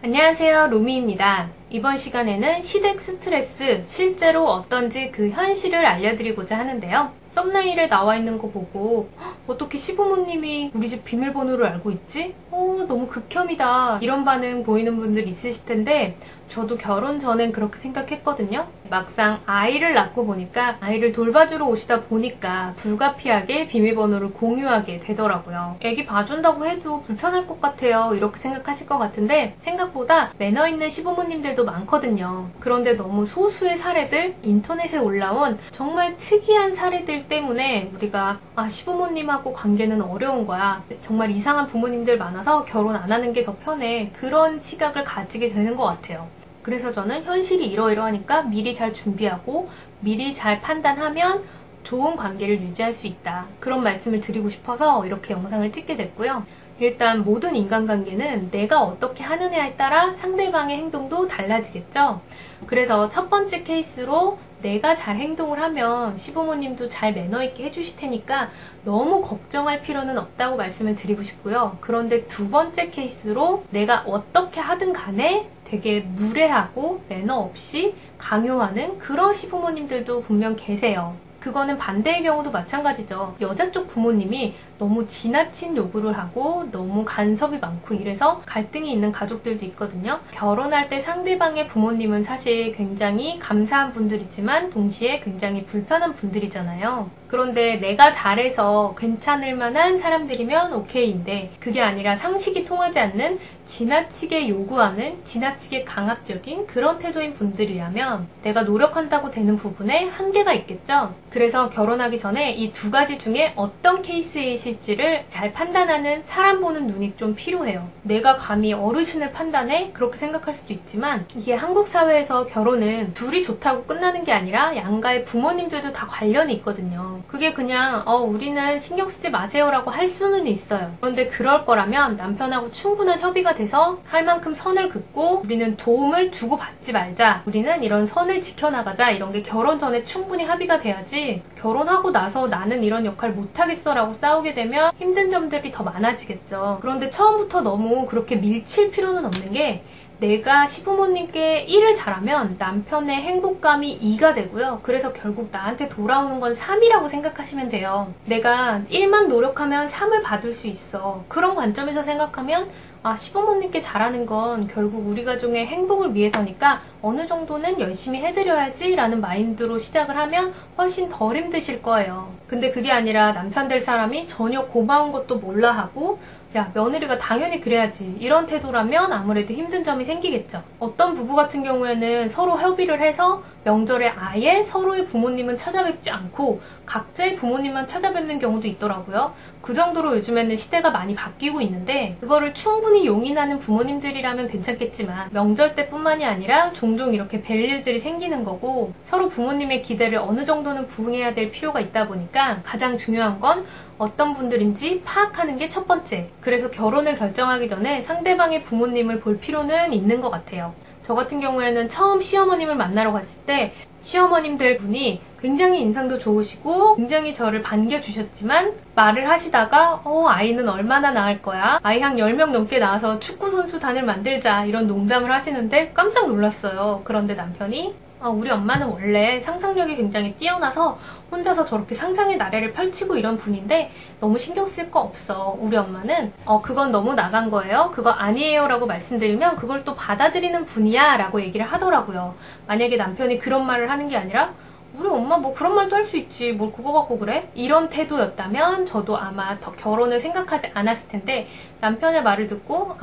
안녕하세요, 로미입니다. 이번 시간에는 시댁 스트레스, 실제로 어떤지 그 현실을 알려드리고자 하는데요. 썸네일에 나와 있는 거 보고 어떻게 시부모님이 우리 집 비밀번호를 알고 있지? 너무 극혐이다. 이런 반응 보이는 분들 있으실 텐데 저도 결혼 전엔 그렇게 생각했거든요. 막상 아이를 낳고 보니까 아이를 돌봐주러 오시다 보니까 불가피하게 비밀번호를 공유하게 되더라고요. 애기 봐준다고 해도 불편할 것 같아요. 이렇게 생각하실 것 같은데 생각보다 매너 있는 시부모님들도 많거든요. 그런데 너무 소수의 사례들, 인터넷에 올라온 정말 특이한 사례들 때문에 우리가 시부모님하고 관계는 어려운 거야. 정말 이상한 부모님들 많아서 결혼 안 하는 게 더 편해. 그런 시각을 가지게 되는 것 같아요. 그래서 저는 현실이 이러이러하니까 미리 잘 준비하고 미리 잘 판단하면 좋은 관계를 유지할 수 있다. 그런 말씀을 드리고 싶어서 이렇게 영상을 찍게 됐고요. 일단 모든 인간관계는 내가 어떻게 하느냐에 따라 상대방의 행동도 달라지겠죠. 그래서 첫 번째 케이스로 내가 잘 행동을 하면 시부모님도 잘 매너 있게 해주실 테니까 너무 걱정할 필요는 없다고 말씀을 드리고 싶고요. 그런데 두 번째 케이스로 내가 어떻게 하든 간에 되게 무례하고 매너 없이 강요하는 그런 시부모님들도 분명 계세요. 그거는 반대의 경우도 마찬가지죠. 여자 쪽 부모님이 너무 지나친 요구를 하고 너무 간섭이 많고 이래서 갈등이 있는 가족들도 있거든요. 결혼할 때 상대방의 부모님은 사실 굉장히 감사한 분들이지만 동시에 굉장히 불편한 분들이잖아요. 그런데 내가 잘해서 괜찮을 만한 사람들이면 오케이인데 그게 아니라 상식이 통하지 않는 지나치게 요구하는 지나치게 강압적인 그런 태도인 분들이라면 내가 노력한다고 되는 부분에 한계가 있겠죠. 그래서 결혼하기 전에 이 두 가지 중에 어떤 케이스이실지를 잘 판단하는 사람 보는 눈이 좀 필요해요. 내가 감히 어르신을 판단해? 그렇게 생각할 수도 있지만 이게 한국 사회에서 결혼은 둘이 좋다고 끝나는 게 아니라 양가의 부모님들도 다 관련이 있거든요. 그게 그냥 우리는 신경 쓰지 마세요라고 할 수는 있어요. 그런데 그럴 거라면 남편하고 충분한 협의가 돼서 할 만큼 선을 긋고 우리는 도움을 주고받지 말자. 우리는 이런 선을 지켜나가자. 이런 게 결혼 전에 충분히 합의가 돼야지 결혼하고 나서 나는 이런 역할 못하겠어 라고 싸우게 되면 힘든 점들이 더 많아지겠죠. 그런데 처음부터 너무 그렇게 밀칠 필요는 없는 게 내가 시부모님께 1을 잘하면 남편의 행복감이 2가 되고요. 그래서 결국 나한테 돌아오는 건 3이라고 생각하시면 돼요. 내가 1만 노력하면 3을 받을 수 있어. 그런 관점에서 생각하면 시부모님께 잘하는 건 결국 우리 가정의 행복을 위해서니까 어느 정도는 열심히 해드려야지 라는 마인드로 시작을 하면 훨씬 덜 힘드실 거예요. 근데 그게 아니라 남편 될 사람이 전혀 고마운 것도 몰라 하고 야, 며느리가 당연히 그래야지. 이런 태도라면 아무래도 힘든 점이 생기겠죠. 어떤 부부 같은 경우에는 서로 협의를 해서 명절에 아예 서로의 부모님은 찾아뵙지 않고 각자의 부모님만 찾아뵙는 경우도 있더라고요. 그 정도로 요즘에는 시대가 많이 바뀌고 있는데 그거를 충분히 용인하는 부모님들이라면 괜찮겠지만 명절 때뿐만이 아니라 종종 이렇게 뵐 일들이 생기는 거고 서로 부모님의 기대를 어느 정도는 부응해야 될 필요가 있다 보니까 가장 중요한 건 어떤 분들인지 파악하는 게 첫 번째. 그래서 결혼을 결정하기 전에 상대방의 부모님을 볼 필요는 있는 것 같아요. 저 같은 경우에는 처음 시어머님을 만나러 갔을 때 시어머님들 분이 굉장히 인상도 좋으시고 굉장히 저를 반겨주셨지만 말을 하시다가 아이는 얼마나 낳을 거야? 아이 한 10명 넘게 낳아서 축구선수단을 만들자 이런 농담을 하시는데 깜짝 놀랐어요. 그런데 남편이 우리 엄마는 원래 상상력이 굉장히 뛰어나서 혼자서 저렇게 상상의 나래를 펼치고 이런 분인데 너무 신경 쓸 거 없어. 우리 엄마는 그건 너무 나간 거예요. 그거 아니에요 라고 말씀드리면 그걸 또 받아들이는 분이야 라고 얘기를 하더라고요. 만약에 남편이 그런 말을 하는 게 아니라 우리 엄마 뭐 그런 말도 할 수 있지 뭘 그거 갖고 그래? 이런 태도였다면 저도 아마 더 결혼을 생각하지 않았을 텐데 남편의 말을 듣고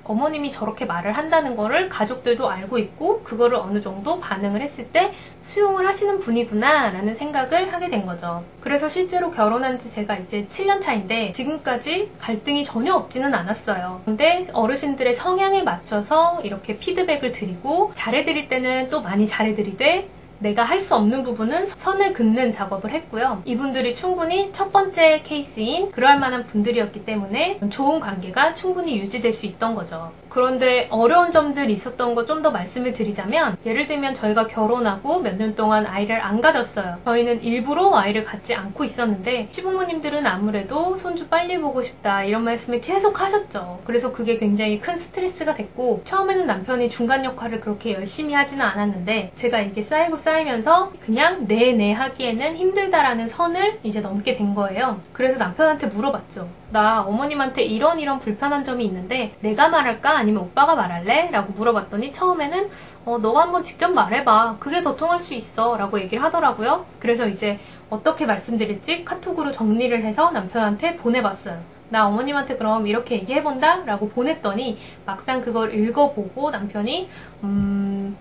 어머님이 저렇게 말을 한다는 거를 가족들도 알고 있고 그거를 어느 정도 반응을 했을 때 수용을 하시는 분이구나 라는 생각을 하게 된 거죠. 그래서 실제로 결혼한 지 제가 이제 7년 차인데 지금까지 갈등이 전혀 없지는 않았어요. 근데 어르신들의 성향에 맞춰서 이렇게 피드백을 드리고 잘해드릴 때는 또 많이 잘해드리되 내가 할 수 없는 부분은 선을 긋는 작업을 했고요. 이분들이 충분히 첫 번째 케이스인 그럴 만한 분들이었기 때문에 좋은 관계가 충분히 유지될 수 있던 거죠. 그런데 어려운 점들이 있었던 거 좀 더 말씀을 드리자면, 예를 들면 저희가 결혼하고 몇 년 동안 아이를 안 가졌어요. 저희는 일부러 아이를 갖지 않고 있었는데 시부모님들은 아무래도 손주 빨리 보고 싶다 이런 말씀을 계속 하셨죠. 그래서 그게 굉장히 큰 스트레스가 됐고, 처음에는 남편이 중간 역할을 그렇게 열심히 하지는 않았는데 제가 이게 쌓이고 쌓이면서 그냥 네네 하기에는 힘들다라는 선을 이제 넘게 된 거예요. 그래서 남편한테 물어봤죠. 나 어머님한테 이런 불편한 점이 있는데 내가 말할까 아니면 오빠가 말할래? 라고 물어봤더니 처음에는 너가 한번 직접 말해봐. 그게 더 통할 수 있어. 라고 얘기를 하더라고요. 그래서 이제 어떻게 말씀드릴지 카톡으로 정리를 해서 남편한테 보내봤어요. 나 어머님한테 그럼 이렇게 얘기해본다? 라고 보냈더니 막상 그걸 읽어보고 남편이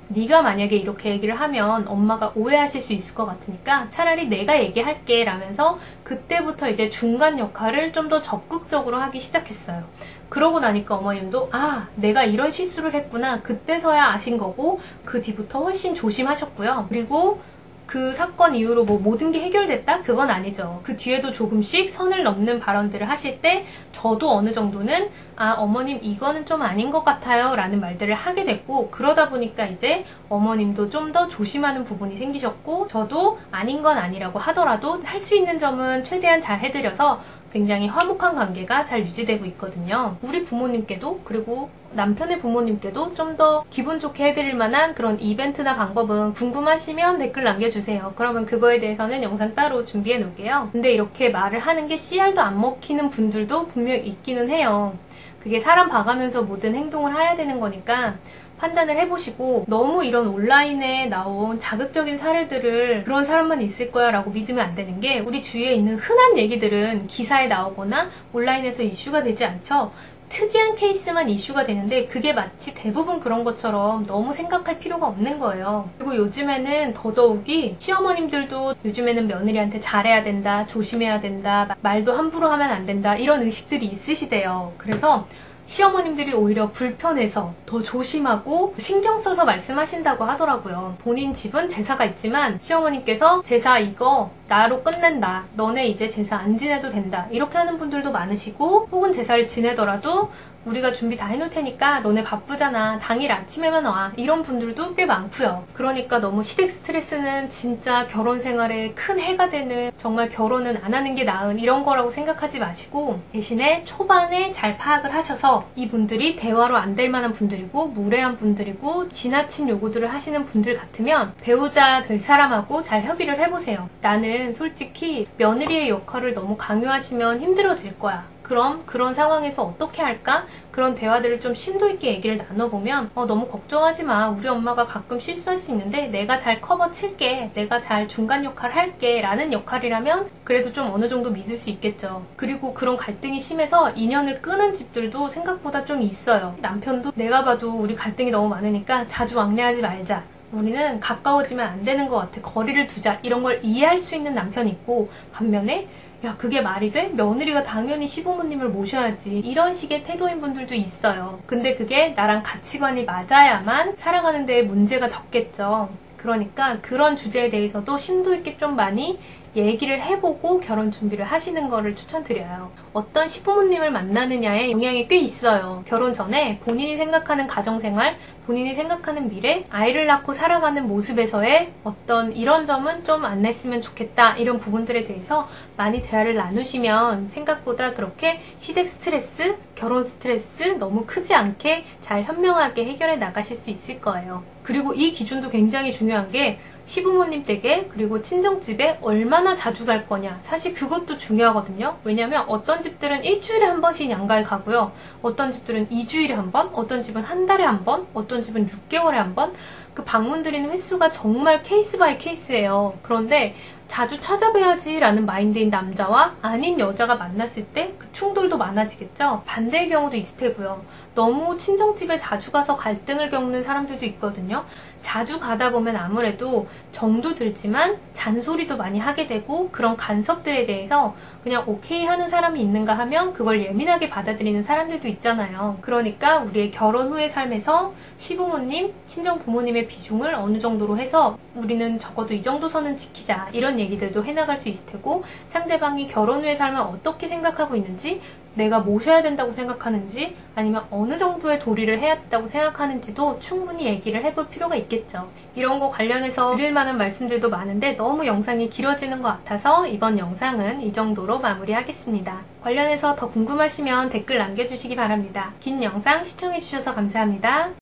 네가 만약에 이렇게 얘기를 하면 엄마가 오해하실 수 있을 것 같으니까 차라리 내가 얘기할게 라면서 그때부터 이제 중간 역할을 좀 더 적극적으로 하기 시작했어요. 그러고 나니까 어머님도 내가 이런 실수를 했구나. 그때서야 아신 거고 그 뒤부터 훨씬 조심하셨고요. 그리고 그 사건 이후로 뭐 모든 게 해결됐다? 그건 아니죠. 그 뒤에도 조금씩 선을 넘는 발언들을 하실 때 저도 어느 정도는 어머님 이거는 좀 아닌 것 같아요 라는 말들을 하게 됐고, 그러다 보니까 이제 어머님도 좀 더 조심하는 부분이 생기셨고, 저도 아닌 건 아니라고 하더라도 할 수 있는 점은 최대한 잘 해드려서 굉장히 화목한 관계가 잘 유지되고 있거든요. 우리 부모님께도 그리고 남편의 부모님께도 좀 더 기분 좋게 해드릴 만한 그런 이벤트나 방법은 궁금하시면 댓글 남겨주세요. 그러면 그거에 대해서는 영상 따로 준비해 놓을게요. 근데 이렇게 말을 하는 게 씨알도 안 먹히는 분들도 분명 있기는 해요. 그게 사람 봐가면서 모든 행동을 해야 되는 거니까 판단을 해보시고, 너무 이런 온라인에 나온 자극적인 사례들을 그런 사람만 있을 거야 라고 믿으면 안 되는 게, 우리 주위에 있는 흔한 얘기들은 기사에 나오거나 온라인에서 이슈가 되지 않죠. 특이한 케이스만 이슈가 되는데 그게 마치 대부분 그런 것처럼 너무 생각할 필요가 없는 거예요. 그리고 요즘에는 더더욱이 시어머님들도 요즘에는 며느리한테 잘해야 된다, 조심해야 된다, 말도 함부로 하면 안 된다 이런 의식들이 있으시대요. 그래서 시어머님들이 오히려 불편해서 더 조심하고 신경 써서 말씀하신다고 하더라고요. 본인 집은 제사가 있지만 시어머님께서 제사 이거 나로 끝낸다, 너네 이제 제사 안 지내도 된다 이렇게 하는 분들도 많으시고, 혹은 제사를 지내더라도 우리가 준비 다 해놓을 테니까 너네 바쁘잖아, 당일 아침에만 와, 이런 분들도 꽤 많고요. 그러니까 너무 시댁 스트레스는 진짜 결혼 생활에 큰 해가 되는, 정말 결혼은 안 하는 게 나은 이런 거라고 생각하지 마시고, 대신에 초반에 잘 파악을 하셔서 이분들이 대화로 안 될 만한 분들이고 무례한 분들이고 지나친 요구들을 하시는 분들 같으면 배우자 될 사람하고 잘 협의를 해보세요. 나는 솔직히 며느리의 역할을 너무 강요하시면 힘들어질 거야. 그럼 그런 상황에서 어떻게 할까? 그런 대화들을 좀 심도 있게 얘기를 나눠보면 너무 걱정하지 마. 우리 엄마가 가끔 실수할 수 있는데 내가 잘 커버 칠게. 내가 잘 중간 역할 할게. 라는 역할이라면 그래도 좀 어느 정도 믿을 수 있겠죠. 그리고 그런 갈등이 심해서 인연을 끄는 집들도 생각보다 좀 있어요. 남편도 내가 봐도 우리 갈등이 너무 많으니까 자주 왕래하지 말자. 우리는 가까워지면 안 되는 것 같아. 거리를 두자. 이런 걸 이해할 수 있는 남편이 있고, 반면에 야 그게 말이 돼? 며느리가 당연히 시부모님을 모셔야지. 이런 식의 태도인 분들도 있어요. 근데 그게 나랑 가치관이 맞아야만 살아가는 데에 문제가 적겠죠. 그러니까 그런 주제에 대해서도 심도 있게 좀 많이 얘기를 해보고 결혼 준비를 하시는 거를 추천드려요. 어떤 시부모님을 만나느냐에 영향이 꽤 있어요. 결혼 전에 본인이 생각하는 가정생활, 본인이 생각하는 미래, 아이를 낳고 살아가는 모습에서의 어떤 이런 점은 좀 안 냈으면 좋겠다, 이런 부분들에 대해서 많이 대화를 나누시면 생각보다 그렇게 시댁 스트레스, 결혼 스트레스 너무 크지 않게 잘 현명하게 해결해 나가실 수 있을 거예요. 그리고 이 기준도 굉장히 중요한 게, 시부모님 댁에 그리고 친정집에 얼마나 자주 갈 거냐, 사실 그것도 중요하거든요. 왜냐면 어떤 집들은 일주일에 한 번씩 양가에 가고요, 어떤 집들은 2주일에 한 번, 어떤 집은 한 달에 한 번, 어떤 집은 6개월에 한 번. 그 방문 드리는 횟수가 정말 케이스 바이 케이스예요. 그런데 자주 찾아뵈야지 라는 마인드인 남자와 아닌 여자가 만났을 때 그 충돌도 많아지겠죠. 반대의 경우도 있을 테고요. 너무 친정집에 자주 가서 갈등을 겪는 사람들도 있거든요. 자주 가다 보면 아무래도 정도 들지만 잔소리도 많이 하게 되고, 그런 간섭들에 대해서 그냥 오케이 하는 사람이 있는가 하면 그걸 예민하게 받아들이는 사람들도 있잖아요. 그러니까 우리의 결혼 후의 삶에서 시부모님, 친정 부모님의 비중을 어느 정도로 해서 우리는 적어도 이 정도 선은 지키자, 이런 얘기들도 해나갈 수 있을 테고, 상대방이 결혼 후의 삶을 어떻게 생각하고 있는지, 내가 모셔야 된다고 생각하는지, 아니면 어느 정도의 도리를 해야 된다고 생각하는지도 충분히 얘기를 해볼 필요가 있겠죠. 이런 거 관련해서 드릴 만한 말씀들도 많은데 너무 영상이 길어지는 것 같아서 이번 영상은 이 정도로 마무리하겠습니다. 관련해서 더 궁금하시면 댓글 남겨주시기 바랍니다. 긴 영상 시청해주셔서 감사합니다.